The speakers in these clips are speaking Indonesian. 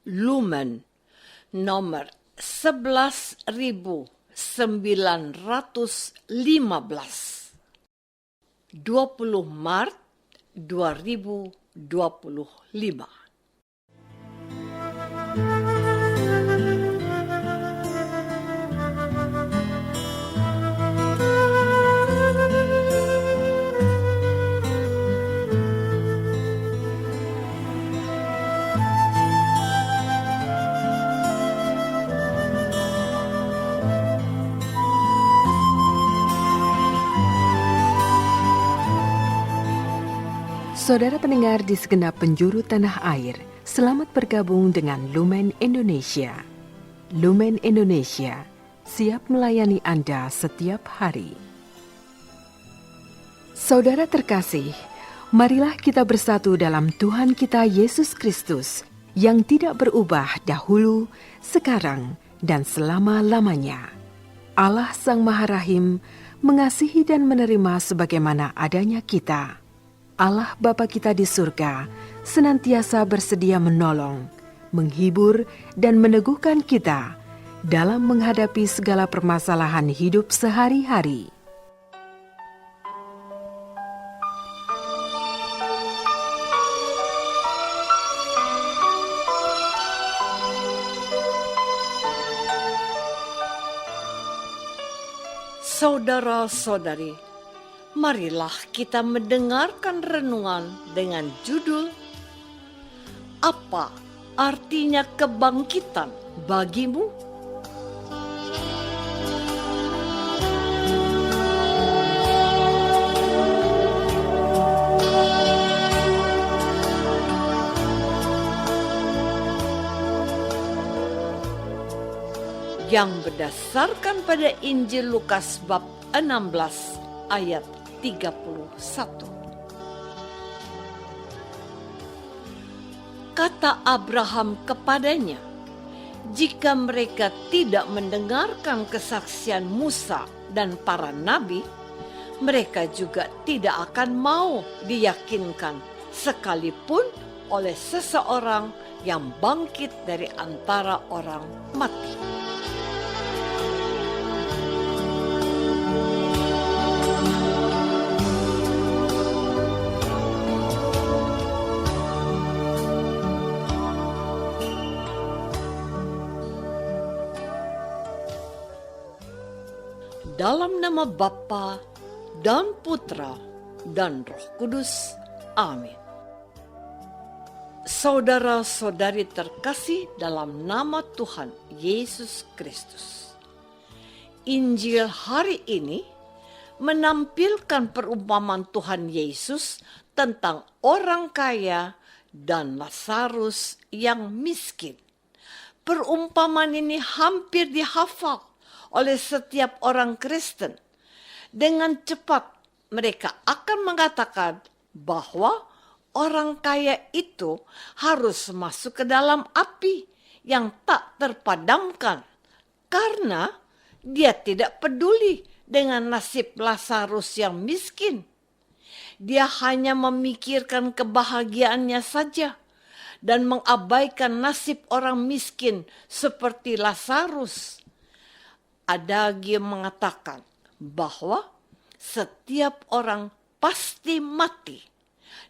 Lumen nomor 11.915, 20 Maret 2025. Saudara pendengar di segenap penjuru tanah air, selamat bergabung dengan Lumen Indonesia. Lumen Indonesia, siap melayani Anda setiap hari. Saudara terkasih, marilah kita bersatu dalam Tuhan kita Yesus Kristus yang tidak berubah dahulu, sekarang, dan selama-lamanya. Allah Sang Maha Rahim mengasihi dan menerima sebagaimana adanya kita. Allah Bapa kita di surga senantiasa bersedia menolong, menghibur, dan meneguhkan kita dalam menghadapi segala permasalahan hidup sehari-hari. Saudara-saudari, marilah kita mendengarkan renungan dengan judul "Apa Artinya Kebangkitan Bagimu?" Yang berdasarkan pada Injil Lukas bab 16 ayat 31. Kata Abraham kepadanya, "Jika mereka tidak mendengarkan kesaksian Musa dan para nabi, mereka juga tidak akan mau diyakinkan sekalipun oleh seseorang yang bangkit dari antara orang mati." Dalam nama Bapa dan Putra dan Roh Kudus. Amin. Saudara-saudari terkasih dalam nama Tuhan Yesus Kristus. Injil hari ini menampilkan perumpamaan Tuhan Yesus tentang orang kaya dan Lazarus yang miskin. Perumpamaan ini hampir dihafal oleh setiap orang Kristen. Dengan cepat mereka akan mengatakan bahwa orang kaya itu harus masuk ke dalam api yang tak terpadamkan karena dia tidak peduli dengan nasib Lazarus yang miskin. Dia hanya memikirkan kebahagiaannya saja dan mengabaikan nasib orang miskin seperti Lazarus. Ada yang mengatakan bahwa setiap orang pasti mati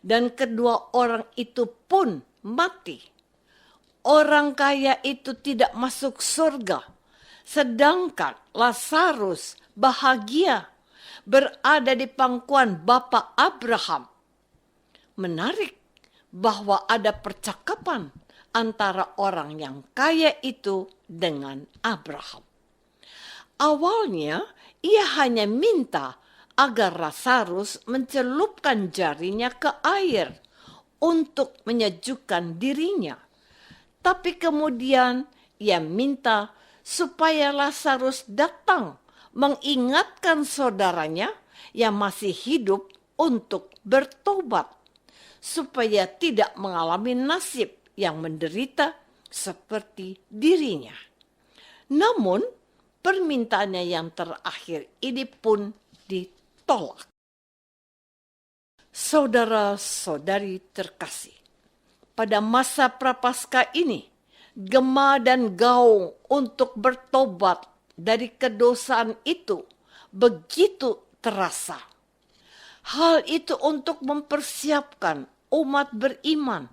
dan kedua orang itu pun mati. Orang kaya itu tidak masuk surga, sedangkan Lazarus bahagia berada di pangkuan Bapa Abraham. Menarik bahwa ada percakapan antara orang yang kaya itu dengan Abraham. Awalnya, ia hanya minta agar Lazarus mencelupkan jarinya ke air untuk menyejukkan dirinya. Tapi kemudian ia minta supaya Lazarus datang mengingatkan saudaranya yang masih hidup untuk bertobat, supaya tidak mengalami nasib yang menderita seperti dirinya. Namun, permintaannya yang terakhir ini pun ditolak. Saudara-saudari terkasih, pada masa Prapaskah ini, gema dan gaung untuk bertobat dari kedosaan itu begitu terasa. Hal itu untuk mempersiapkan umat beriman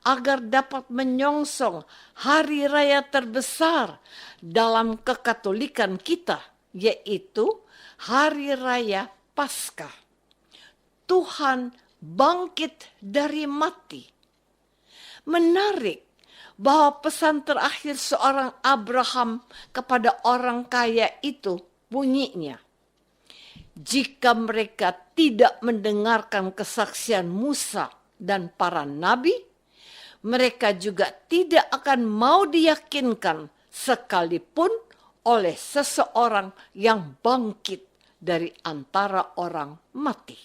agar dapat menyongsong hari raya terbesar dalam kekatolikan kita, yaitu Hari Raya Paskah. Tuhan bangkit dari mati. Menarik bahwa pesan terakhir seorang Abraham kepada orang kaya itu bunyinya, jika mereka tidak mendengarkan kesaksian Musa dan para nabi, mereka juga tidak akan mau diyakinkan sekalipun oleh seseorang yang bangkit dari antara orang mati.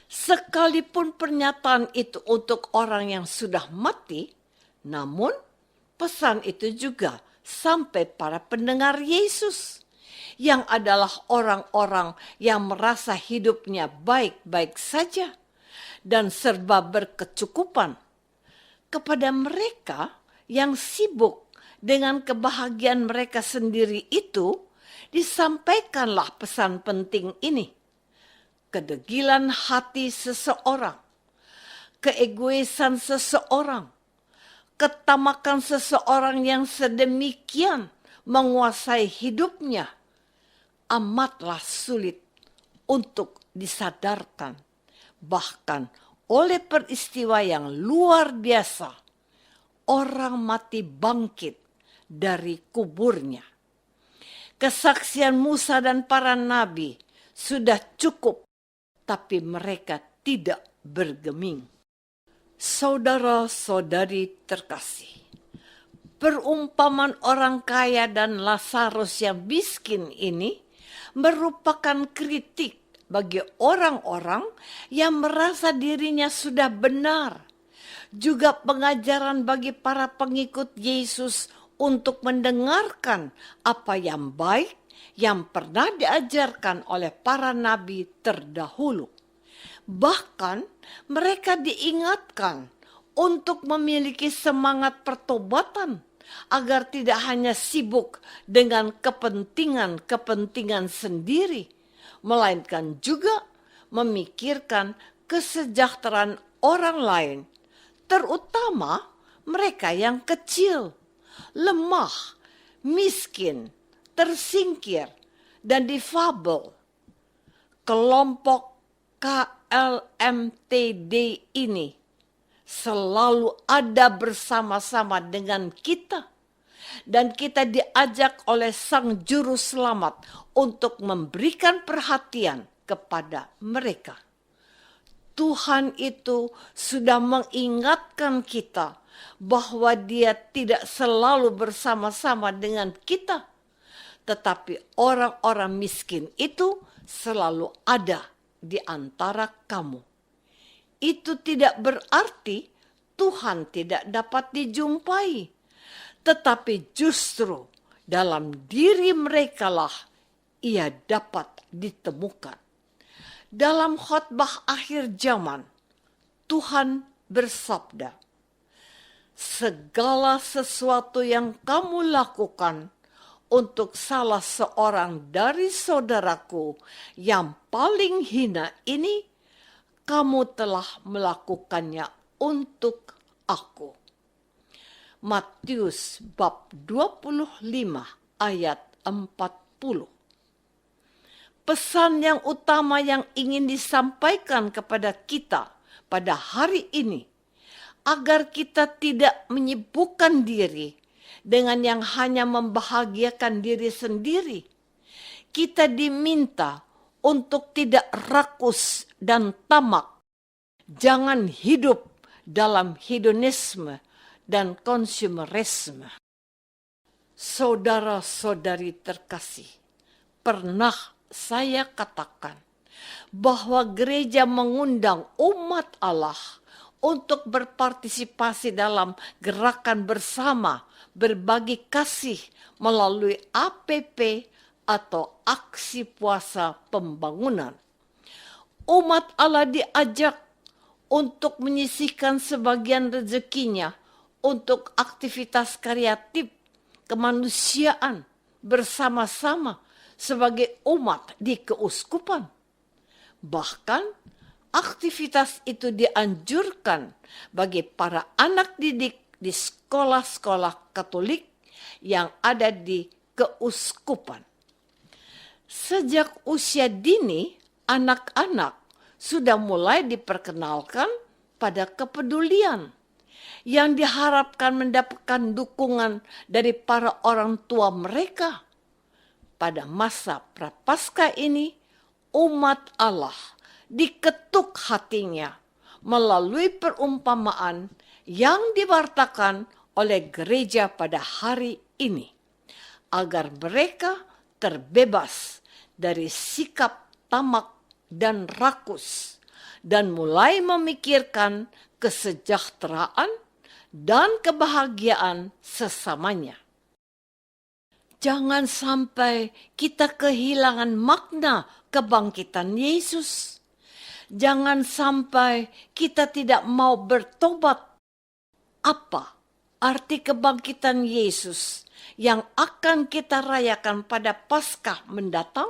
Sekalipun pernyataan itu untuk orang yang sudah mati, namun pesan itu juga sampai para pendengar Yesus, yang adalah orang-orang yang merasa hidupnya baik-baik saja dan serba berkecukupan. Kepada mereka yang sibuk dengan kebahagiaan mereka sendiri itu, disampaikanlah pesan penting ini. Kedegilan hati seseorang, keegoisan seseorang, ketamakan seseorang yang sedemikian menguasai hidupnya amatlah sulit untuk disadarkan. Bahkan oleh peristiwa yang luar biasa, orang mati bangkit dari kuburnya. Kesaksian Musa dan para nabi sudah cukup, tapi mereka tidak bergeming. Saudara-saudari terkasih, perumpamaan orang kaya dan Lazarus yang miskin ini merupakan kritik bagi orang-orang yang merasa dirinya sudah benar. Juga pengajaran bagi para pengikut Yesus untuk mendengarkan apa yang baik yang pernah diajarkan oleh para nabi terdahulu. Bahkan mereka diingatkan untuk memiliki semangat pertobatan agar tidak hanya sibuk dengan kepentingan-kepentingan sendiri, melainkan juga memikirkan kesejahteraan orang lain, terutama mereka yang kecil, lemah, miskin, tersingkir, dan difabel. Kelompok KLMTD ini selalu ada bersama-sama dengan kita, dan kita diajak oleh Sang Juru Selamat untuk memberikan perhatian kepada mereka. Tuhan itu sudah mengingatkan kita bahwa Dia tidak selalu bersama-sama dengan kita, tetapi orang-orang miskin itu selalu ada di antara kamu. Itu tidak berarti Tuhan tidak dapat dijumpai, tetapi justru dalam diri merekalah Ia dapat ditemukan. Dalam khotbah akhir zaman, Tuhan bersabda, segala sesuatu yang kamu lakukan untuk salah seorang dari saudaraku yang paling hina ini, kamu telah melakukannya untuk aku. Matius bab 25 ayat 40. Pesan yang utama yang ingin disampaikan kepada kita pada hari ini, agar kita tidak menyibukkan diri dengan yang hanya membahagiakan diri sendiri. Kita diminta untuk tidak rakus dan tamak. Jangan hidup dalam hedonisme dan konsumerisme. Saudara-saudari terkasih, pernah saya katakan bahwa gereja mengundang umat Allah untuk berpartisipasi dalam gerakan bersama berbagi kasih melalui APP atau aksi puasa pembangunan. Umat Allah diajak untuk menyisihkan sebagian rezekinya untuk aktivitas kreatif kemanusiaan bersama-sama sebagai umat di keuskupan. Bahkan aktivitas itu dianjurkan bagi para anak didik di sekolah-sekolah Katolik yang ada di keuskupan. Sejak usia dini, anak-anak sudah mulai diperkenalkan pada kepedulian yang diharapkan mendapatkan dukungan dari para orang tua mereka. Pada masa Prapaskah ini, umat Allah diketuk hatinya melalui perumpamaan yang diwartakan oleh gereja pada hari ini, agar mereka terbebas dari sikap tamak dan rakus dan mulai memikirkan kesejahteraan dan kebahagiaan sesamanya. Jangan sampai kita kehilangan makna kebangkitan Yesus. Jangan sampai kita tidak mau bertobat. Apa arti kebangkitan Yesus yang akan kita rayakan pada Paskah mendatang?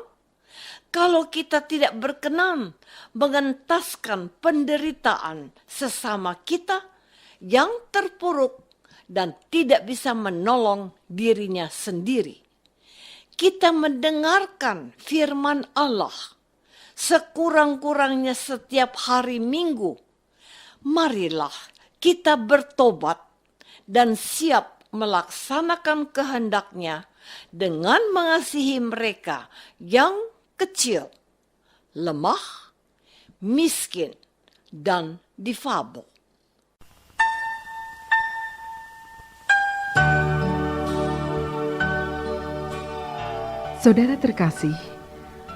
Kalau kita tidak berkenan mengentaskan penderitaan sesama kita yang terpuruk dan tidak bisa menolong dirinya sendiri. Kita mendengarkan firman Allah sekurang-kurangnya setiap hari Minggu. Marilah kita bertobat dan siap melaksanakan kehendak-Nya dengan mengasihi mereka yang kecil, lemah, miskin, dan difabel. Saudara terkasih,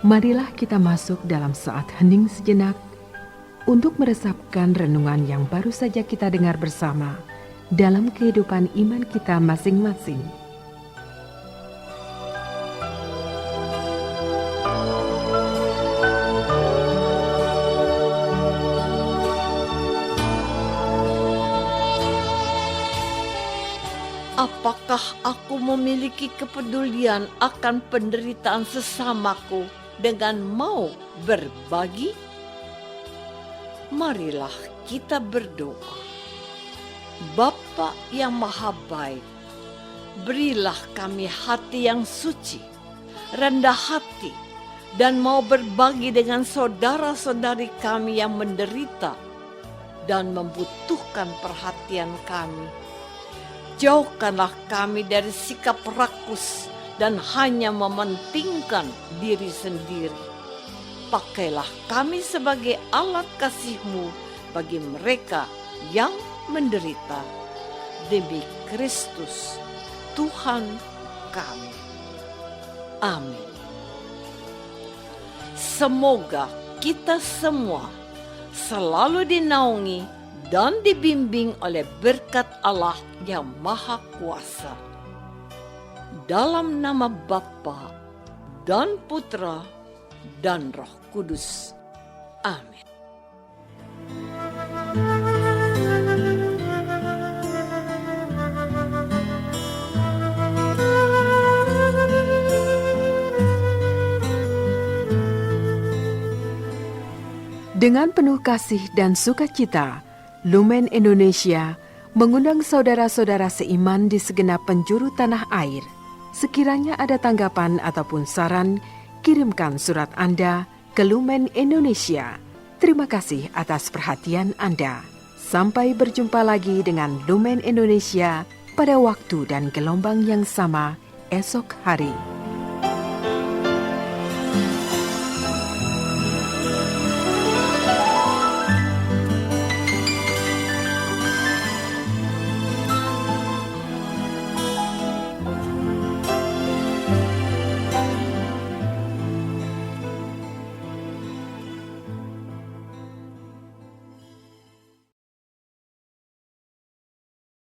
marilah kita masuk dalam saat hening sejenak untuk meresapkan renungan yang baru saja kita dengar bersama dalam kehidupan iman kita masing-masing. Apakah aku memiliki kepedulian akan penderitaan sesamaku dengan mau berbagi? Marilah kita berdoa. Bapa yang Maha Baik, berilah kami hati yang suci, rendah hati, dan mau berbagi dengan saudara-saudari kami yang menderita dan membutuhkan perhatian kami. Jauhkanlah kami dari sikap rakus dan hanya mementingkan diri sendiri. Pakailah kami sebagai alat kasih-Mu bagi mereka yang menderita. Demi Kristus, Tuhan kami. Amin. Semoga kita semua selalu dinaungi dan dibimbing oleh berkat Allah yang Maha Kuasa. Dalam nama Bapa dan Putra dan Roh Kudus. Amin. Dengan penuh kasih dan sukacita, Lumen Indonesia mengundang saudara-saudara seiman di segenap penjuru tanah air. Sekiranya ada tanggapan ataupun saran, kirimkan surat Anda ke Lumen Indonesia. Terima kasih atas perhatian Anda. Sampai berjumpa lagi dengan Lumen Indonesia pada waktu dan gelombang yang sama esok hari.